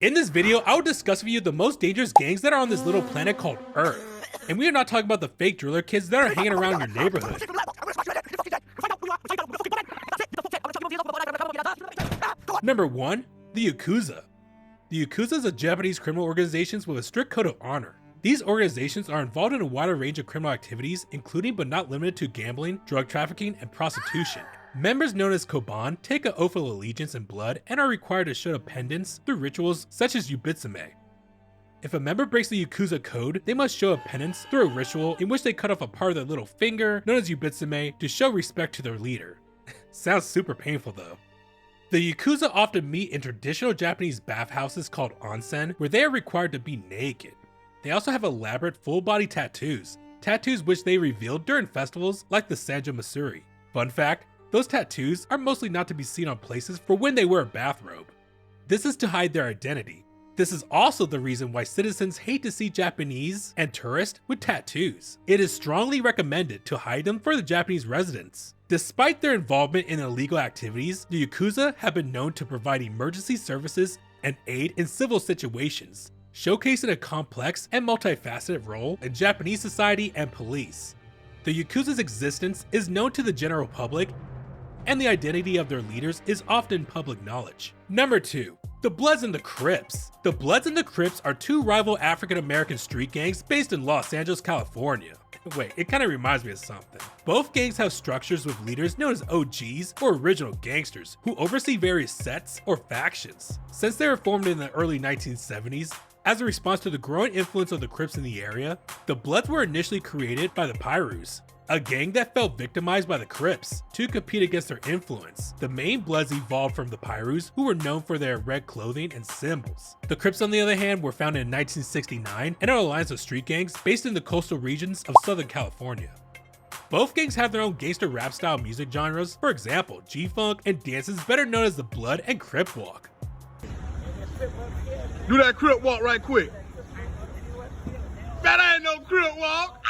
In this video, I will discuss with you the most dangerous gangs that are on this little planet called Earth. And we are not talking about the fake driller kids that are hanging around your neighborhood. Number 1. The Yakuza. The Yakuza is a Japanese criminal organization with a strict code of honor. These organizations are involved in a wider range of criminal activities, including but not limited to gambling, drug trafficking, and prostitution. Members known as Koban take an oath of allegiance in blood and are required to show dependence through rituals such as Yubitsume. If a member breaks the Yakuza code, they must show a penance through a ritual in which they cut off a part of their little finger, known as Yubitsume, to show respect to their leader. Sounds super painful though. The Yakuza often meet in traditional Japanese bathhouses called onsen, where they are required to be naked. They also have elaborate full-body tattoos which they reveal during festivals like the Sanjo Matsuri. Fun fact, those tattoos are mostly not to be seen on places for when they wear a bathrobe. This is to hide their identity. This is also the reason why citizens hate to see Japanese and tourists with tattoos. It is strongly recommended to hide them for the Japanese residents. Despite their involvement in illegal activities, the Yakuza have been known to provide emergency services and aid in civil situations, showcasing a complex and multifaceted role in Japanese society and police. The Yakuza's existence is known to the general public, and the identity of their leaders is often public knowledge. Number 2. The Bloods and the Crips. The Bloods and the Crips are two rival African-American street gangs based in Los Angeles, California. Wait, it kind of reminds me of something. Both gangs have structures with leaders known as OGs or original gangsters who oversee various sets or factions. Since they were formed in the early 1970s, as a response to the growing influence of the Crips in the area, the Bloods were initially created by the Pyrus, a gang that felt victimized by the Crips to compete against their influence. The main Bloods evolved from the Pyrus, who were known for their red clothing and symbols. The Crips, on the other hand, were founded in 1969 and are an alliance of street gangs based in the coastal regions of Southern California. Both gangs have their own gangster rap style music genres, for example, G-Funk and dances better known as the Blood and Crip Walk. Do that Crip walk right quick. That ain't no Crip walk.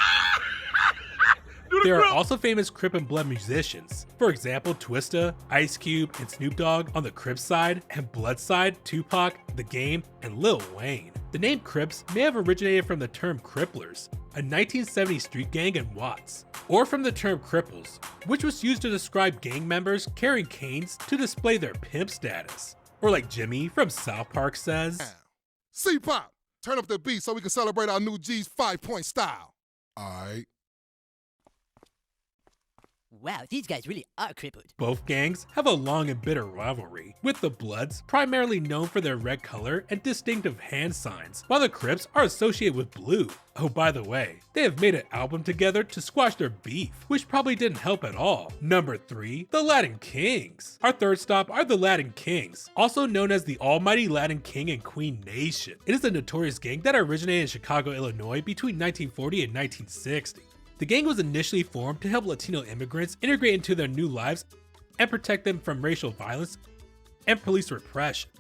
There are also famous Crip and Blood musicians. For example, Twista, Ice Cube, and Snoop Dogg on the Crips side, and Blood side, Tupac, The Game, and Lil Wayne. The name Crips may have originated from the term Cripplers, a 1970 street gang in Watts, or from the term Cripples, which was used to describe gang members carrying canes to display their pimp status. Or like Jimmy from South Park says, C-Pop, turn up the beat so we can celebrate our new G's 5-point style. Alright. Wow, these guys really are crippled. Both gangs have a long and bitter rivalry, with the Bloods primarily known for their red color and distinctive hand signs, while the Crips are associated with blue. Oh, by the way, they have made an album together to squash their beef, which probably didn't help at all. Number 3. The Latin Kings. Our third stop are the Latin Kings, also known as the Almighty Latin King and Queen Nation. It is a notorious gang that originated in Chicago, Illinois between 1940 and 1960. The gang was initially formed to help Latino immigrants integrate into their new lives and protect them from racial violence and police repression.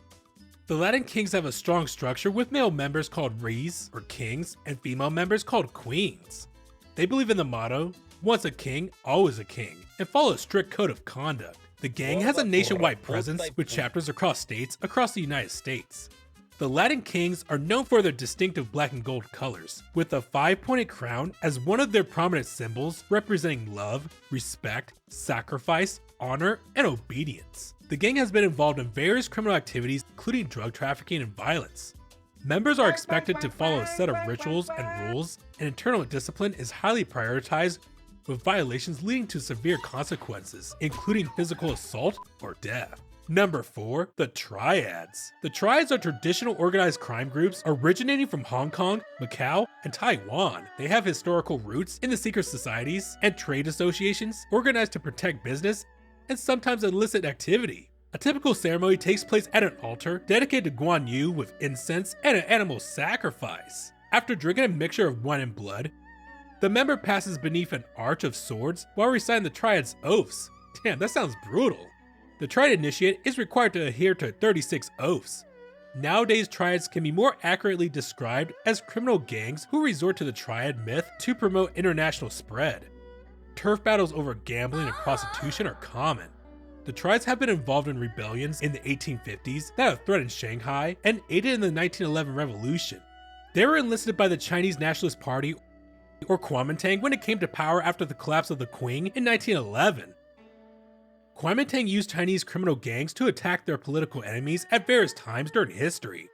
The Latin Kings have a strong structure with male members called Rees or Kings and female members called Queens. They believe in the motto, once a king, always a king, and follow a strict code of conduct. The gang has a nationwide presence with chapters across states across the United States. The Latin Kings are known for their distinctive black and gold colors, with a 5-pointed crown as one of their prominent symbols representing love, respect, sacrifice, honor, and obedience. The gang has been involved in various criminal activities, including drug trafficking and violence. Members are expected to follow a set of rituals and rules, and internal discipline is highly prioritized, with violations leading to severe consequences, including physical assault or death. Number 4. The Triads. The Triads are traditional organized crime groups originating from Hong Kong, Macau, and Taiwan. They have historical roots in the secret societies and trade associations organized to protect business and sometimes illicit activity. A typical ceremony takes place at an altar dedicated to Guan Yu with incense and an animal sacrifice. After drinking a mixture of wine and blood, the member passes beneath an arch of swords while reciting the Triads' oaths. Damn, that sounds brutal. The Triad initiate is required to adhere to 36 oaths. Nowadays, Triads can be more accurately described as criminal gangs who resort to the Triad myth to promote international spread. Turf battles over gambling and prostitution are common. The Triads have been involved in rebellions in the 1850s that have threatened Shanghai and aided in the 1911 revolution. They were enlisted by the Chinese Nationalist Party or Kuomintang when it came to power after the collapse of the Qing in 1911. Kuomintang used Chinese criminal gangs to attack their political enemies at various times during history.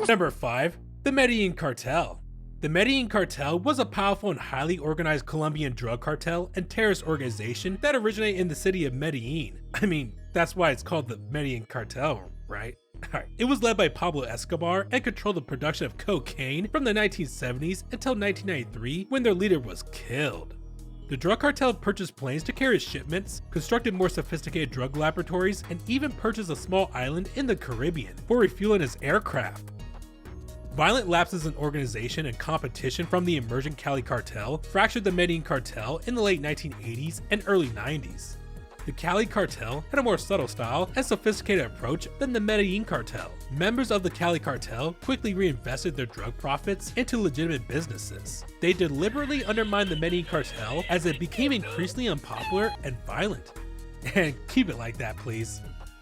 Number 5. The Medellin Cartel. The Medellin Cartel was a powerful and highly organized Colombian drug cartel and terrorist organization that originated in the city of Medellin. I mean, that's why it's called the Medellin Cartel, right? Alright, it was led by Pablo Escobar and controlled the production of cocaine from the 1970s until 1993 when their leader was killed. The drug cartel purchased planes to carry shipments, constructed more sophisticated drug laboratories, and even purchased a small island in the Caribbean for refueling its aircraft. Violent lapses in organization and competition from the emerging Cali cartel fractured the Medellin cartel in the late 1980s and early 90s. The Cali cartel had a more subtle style and sophisticated approach than the Medellin cartel. Members of the Cali cartel quickly reinvested their drug profits into legitimate businesses. They deliberately undermined the Medellin cartel as it became increasingly unpopular and violent. And keep it like that, please.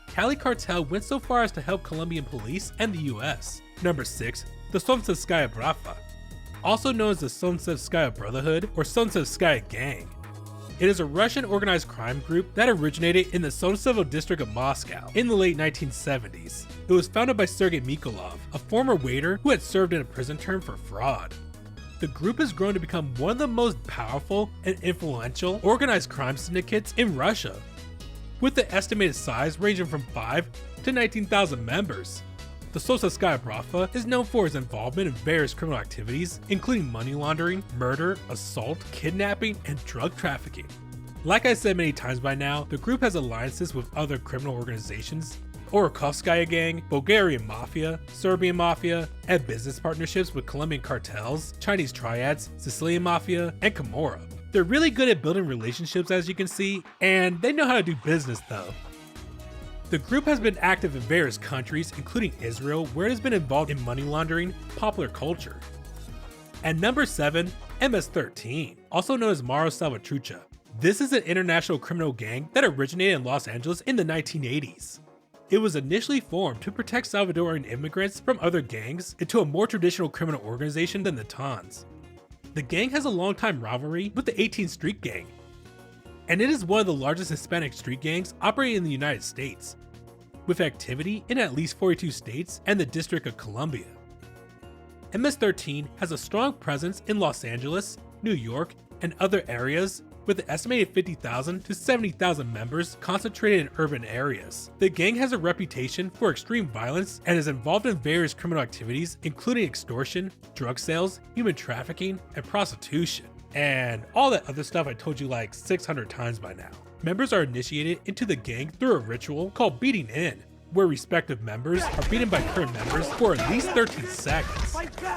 Cali cartel went so far as to help Colombian police and the US. Number 6. The Sky Brotherhood, also known as the Sky Brotherhood or Sky Gang. It is a Russian organized crime group that originated in the Solncevo district of Moscow in the late 1970s. It was founded by Sergei Mikolov, a former waiter who had served in a prison term for fraud. The group has grown to become one of the most powerful and influential organized crime syndicates in Russia, with the estimated size ranging from 5 to 19,000 members. The Sky Brotherhood is known for its involvement in various criminal activities, including money laundering, murder, assault, kidnapping, and drug trafficking. Like I said many times by now, the group has alliances with other criminal organizations, Orakovskaya Gang, Bulgarian Mafia, Serbian Mafia, and business partnerships with Colombian cartels, Chinese Triads, Sicilian Mafia, and Camorra. They're really good at building relationships, as you can see, and they know how to do business though. The group has been active in various countries, including Israel, where it has been involved in money laundering, popular culture. And number 7, MS-13, also known as Maro Salvatrucha. This is an international criminal gang that originated in Los Angeles in the 1980s. It was initially formed to protect Salvadoran immigrants from other gangs into a more traditional criminal organization than the Tons. The gang has a long-time rivalry with the 18th Street Gang, and it is one of the largest Hispanic street gangs operating in the United States, with activity in at least 42 states and the District of Columbia. MS-13 has a strong presence in Los Angeles, New York, and other areas, with an estimated 50,000 to 70,000 members concentrated in urban areas. The gang has a reputation for extreme violence and is involved in various criminal activities, including extortion, drug sales, human trafficking, and prostitution. And all that other stuff I told you like 600 times by now. Members are initiated into the gang through a ritual called beating in, where respective members are beaten by current members for at least 13 seconds.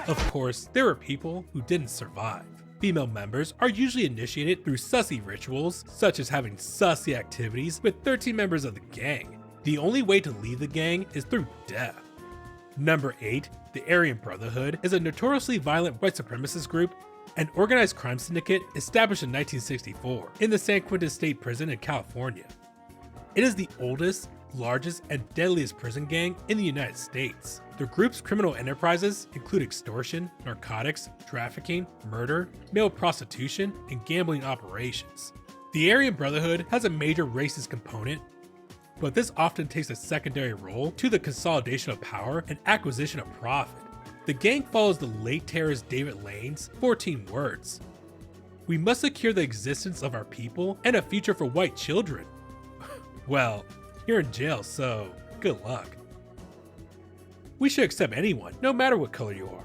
Of course, there were people who didn't survive. Female members are usually initiated through sussy rituals, such as having sussy activities with 13 members of the gang. The only way to leave the gang is through death. Number 8, the Aryan Brotherhood is a notoriously violent white supremacist group and organized crime syndicate established in 1964 in the San Quentin State Prison in California. It is the oldest, largest, and deadliest prison gang in the United States. The group's criminal enterprises include extortion, narcotics, trafficking, murder, male prostitution, and gambling operations. The Aryan Brotherhood has a major racist component, but this often takes a secondary role to the consolidation of power and acquisition of profit. The gang follows the late terrorist David Lane's 14 words. We must secure the existence of our people and a future for white children. Well, you're in jail, so good luck. We should accept anyone, no matter what color you are.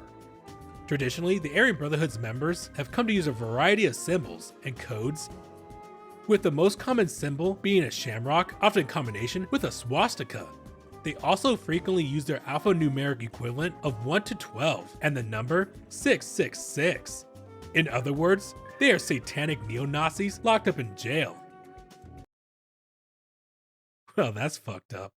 Traditionally, the Aryan Brotherhood's members have come to use a variety of symbols and codes, with the most common symbol being a shamrock, often in combination with a swastika. They also frequently use their alphanumeric equivalent of 1 to 12 and the number 666. In other words, they are satanic neo-Nazis locked up in jail. Well, that's fucked up.